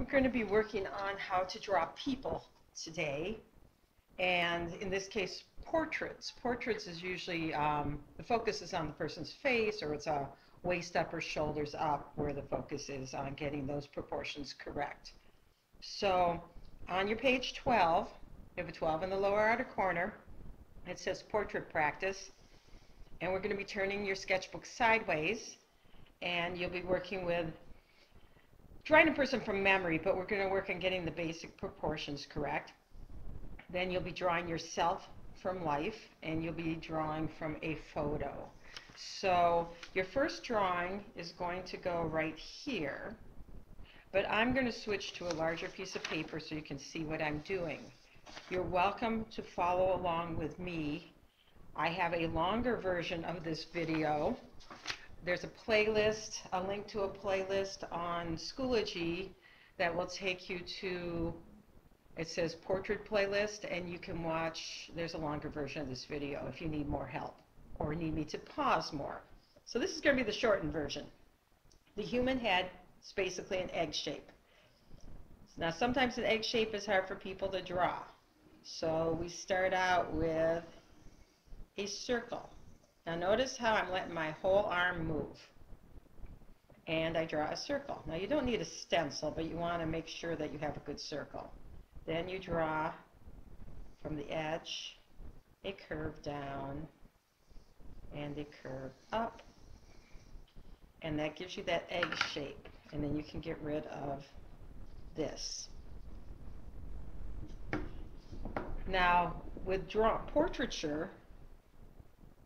We're going to be working on how to draw people today, and in this case, portraits. Portraits is usually, the focus is on the person's face, or it's a waist up or shoulders up, where the focus is on getting those proportions correct. So on your page 12, you have a 12 in the lower outer corner. It says portrait practice, and we're going to be turning your sketchbook sideways, and you'll be working with drawing a person from memory, but we're going to work on getting the basic proportions correct. Then you'll be drawing yourself from life, and you'll be drawing from a photo. So your first drawing is going to go right here, but I'm going to switch to a larger piece of paper so you can see what I'm doing. You're welcome to follow along with me. I have a longer version of this video. There's a playlist, a link to a playlist on Schoology that will take you to, it says portrait playlist, and you can watch, there's a longer version of this video if you need more help or need me to pause more. So this is going to be the shortened version. The human head is basically an egg shape. Now sometimes an egg shape is hard for people to draw. So we start out with a circle. Now notice how I'm letting my whole arm move, and I draw a circle. Now you don't need a stencil, but you want to make sure that you have a good circle. Then you draw from the edge a curve down and a curve up, and that gives you that egg shape, and then you can get rid of this. Now with portraiture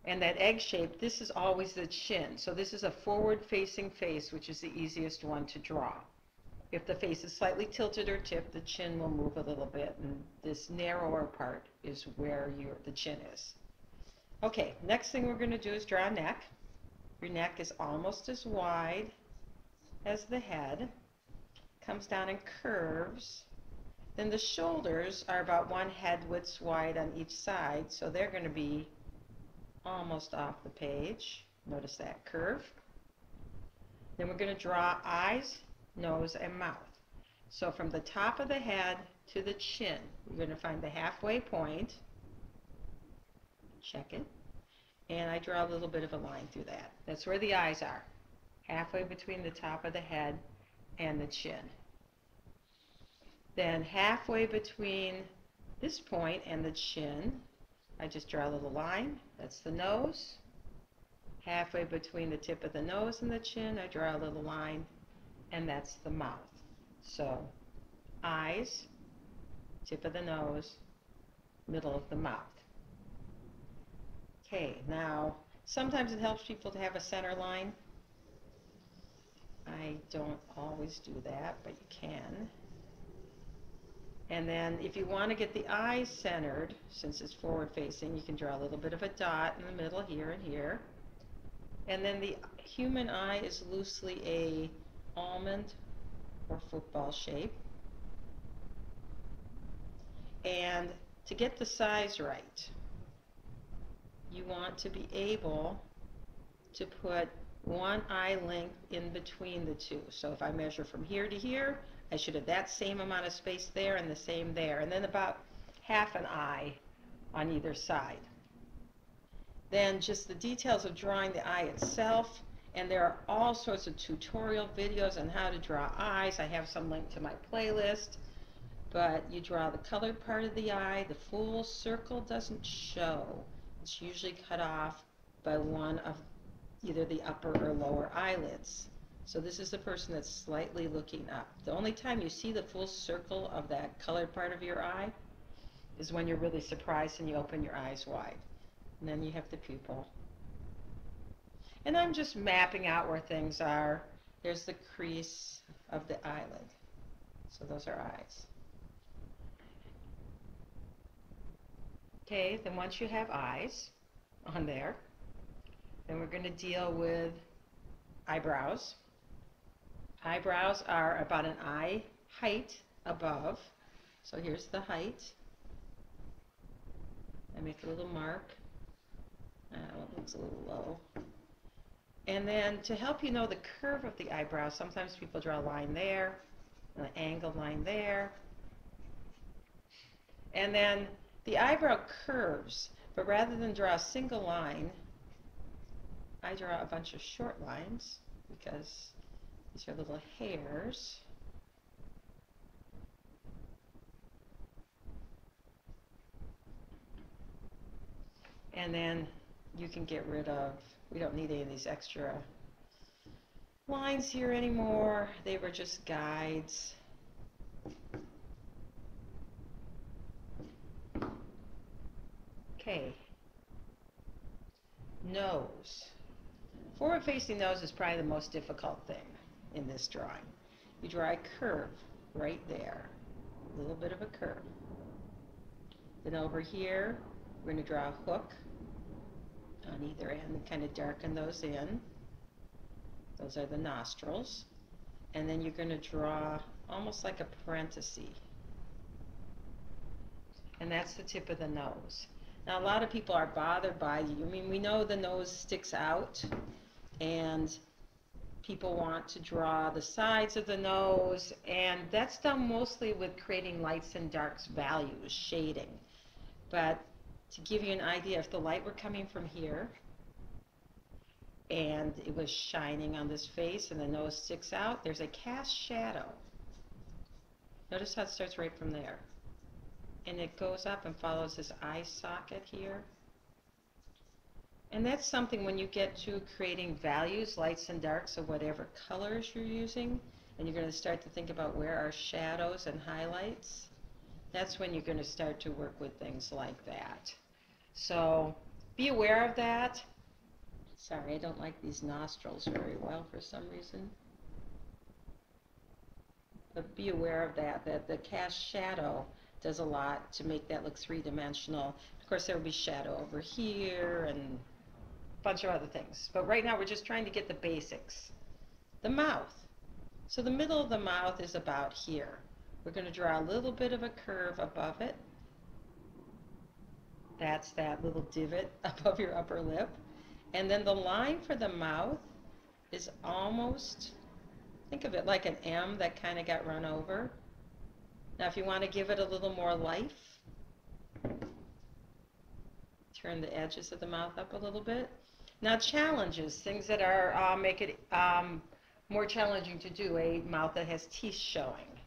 and that egg shape, this is always the chin. So this is a forward-facing face, which is the easiest one to draw. If the face is slightly tilted or tipped, the chin will move a little bit, and this narrower part is where the chin is. Okay, next thing we're going to do is draw a neck. Your neck is almost as wide as the head, comes down and curves. Then the shoulders are about one head width wide on each side, so they're going to be almost off the page. Notice that curve. Then we're going to draw eyes, nose, and mouth. So from the top of the head to the chin, we're going to find the halfway point, check it, and I draw a little bit of a line through that. That's where the eyes are, halfway between the top of the head and the chin. Then halfway between this point and the chin, I just draw a little line. That's the nose. Halfway between the tip of the nose and the chin, I draw a little line, and that's the mouth. So eyes, tip of the nose, middle of the mouth. Okay, now sometimes it helps people to have a center line. I don't always do that, but you can. And then if you want to get the eyes centered, since it's forward facing, you can draw a little bit of a dot in the middle here and here. And then the human eye is loosely a almond or football shape. And to get the size right, you want to be able to put one eye length in between the two. So if I measure from here to here, I should have that same amount of space there and the same there, and then about half an eye on either side. Then just the details of drawing the eye itself, and there are all sorts of tutorial videos on how to draw eyes. I have some linked to my playlist, but you draw the colored part of the eye. The full circle doesn't show. It's usually cut off by one of either the upper or lower eyelids. So this is the person that's slightly looking up. The only time you see the full circle of that colored part of your eye is when you're really surprised and you open your eyes wide. And then you have the pupil. And I'm just mapping out where things are. There's the crease of the eyelid. So those are eyes. Okay, then once you have eyes on there, then we're going to deal with eyebrows. Eyebrows are about an eye height above. So here's the height. I make a little mark. It looks a little low. And then to help you know the curve of the eyebrow, sometimes people draw a line there, an angled line there. And then the eyebrow curves, but rather than draw a single line, I draw a bunch of short lines because these are little hairs. And then you can get rid of, we don't need any of these extra lines here anymore. They were just guides. Okay. Nose. Forward-facing nose is probably the most difficult thing in this drawing. You draw a curve right there, a little bit of a curve. Then over here, we're going to draw a hook on either end and kind of darken those in. Those are the nostrils. And then you're going to draw almost like a parenthesis. And that's the tip of the nose. Now, a lot of people are bothered by, I mean, we know the nose sticks out, and people want to draw the sides of the nose, and that's done mostly with creating lights and darks values, shading. But to give you an idea, if the light were coming from here, and it was shining on this face, and the nose sticks out, there's a cast shadow. Notice how it starts right from there. And it goes up and follows this eye socket here. And that's something when you get to creating values, lights and darks of whatever colors you're using, and you're going to start to think about where are shadows and highlights, that's when you're going to start to work with things like that. So be aware of that. Sorry, I don't like these nostrils very well for some reason. But be aware of that, that the cast shadow does a lot to make that look three-dimensional. Of course, there will be shadow over here and a bunch of other things. But right now, we're just trying to get the basics. The mouth. So the middle of the mouth is about here. We're going to draw a little bit of a curve above it. That's that little divot above your upper lip. And then the line for the mouth is almost, think of it like an M that kind of got run over. Now, if you want to give it a little more life, turn the edges of the mouth up a little bit. Now, challenges, things that are make it more challenging to do, a mouth that has teeth showing.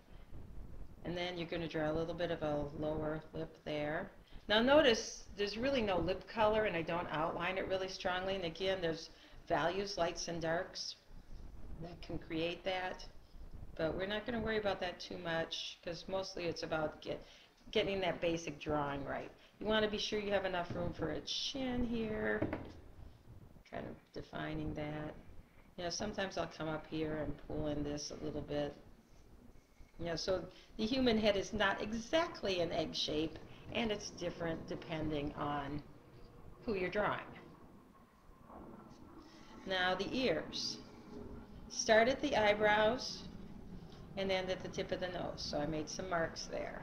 And then you're going to draw a little bit of a lower lip there. Now, notice there's really no lip color, and I don't outline it really strongly. And again, there's values, lights and darks that can create that. But we're not going to worry about that too much because mostly it's about getting that basic drawing right. You want to be sure you have enough room for a chin here, kind of defining that. You know, sometimes I'll come up here and pull in this a little bit. You know, so the human head is not exactly an egg shape, and it's different depending on who you're drawing. Now the ears. Start at the eyebrows and end at the tip of the nose. So I made some marks there.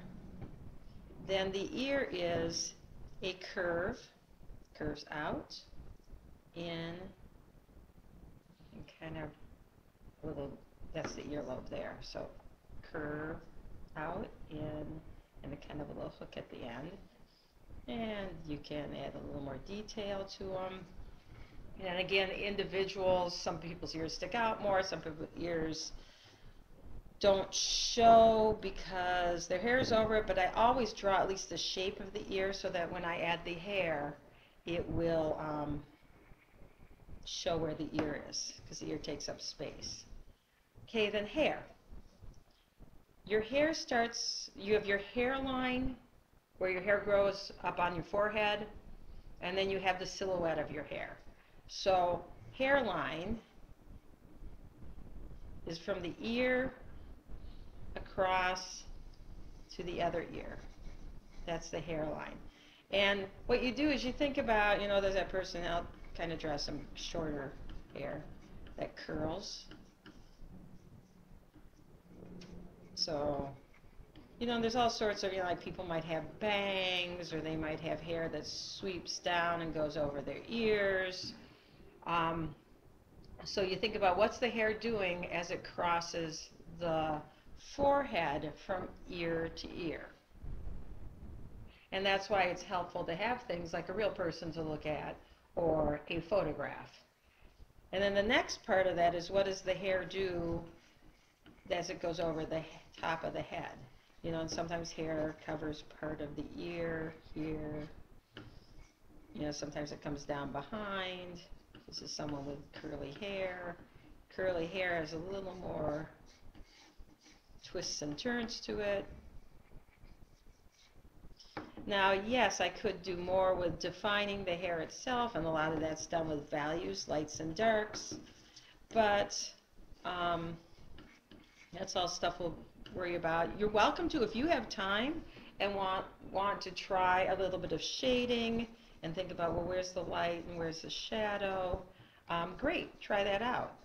Then the ear is a curve, curves out, in, and kind of a little, that's the earlobe there. So curve out, in, and a kind of a little hook at the end. And you can add a little more detail to them. And again, individuals, some people's ears stick out more, some people's ears don't show because their hair is over it, but I always draw at least the shape of the ear so that when I add the hair, it will show where the ear is, because the ear takes up space. Okay, then hair. Your hair starts, you have your hairline where your hair grows up on your forehead, and then you have the silhouette of your hair. So hairline is from the ear across to the other ear. That's the hairline. And what you do is you think about, you know, there's that person, I'll kind of draw some shorter hair that curls. So, you know, there's all sorts of, you know, like people might have bangs, or they might have hair that sweeps down and goes over their ears. So you think about what's the hair doing as it crosses the forehead from ear to ear. And that's why it's helpful to have things like a real person to look at or a photograph. And then the next part of that is, what does the hair do as it goes over the top of the head? You know, and sometimes hair covers part of the ear here. You know, sometimes it comes down behind. This is someone with curly hair. Curly hair has a little more twists and turns to it. Now, yes, I could do more with defining the hair itself, and a lot of that's done with values, lights and darks, but that's all stuff we'll worry about. You're welcome to, if you have time and want to try a little bit of shading and think about, well, where's the light and where's the shadow, great, try that out.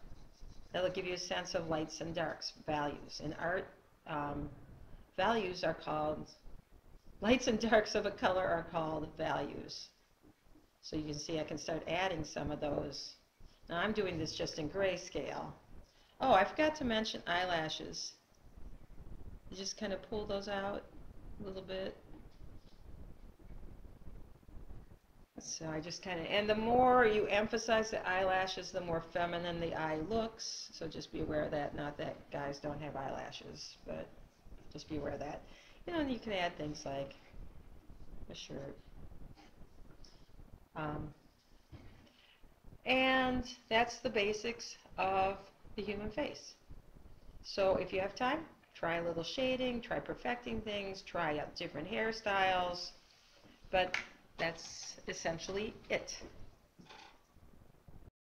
That'll give you a sense of lights and darks, values. In art, values are called, lights and darks of a color are called values. So you can see I can start adding some of those. Now I'm doing this just in grayscale. Oh, I forgot to mention eyelashes. You just kind of pull those out a little bit. So I just kind of, and the more you emphasize the eyelashes, the more feminine the eye looks. So just be aware of that. Not that guys don't have eyelashes, but just be aware of that. You know, and you can add things like a shirt. And that's the basics of the human face. So if you have time, try a little shading, try perfecting things, try out different hairstyles, but that's essentially it.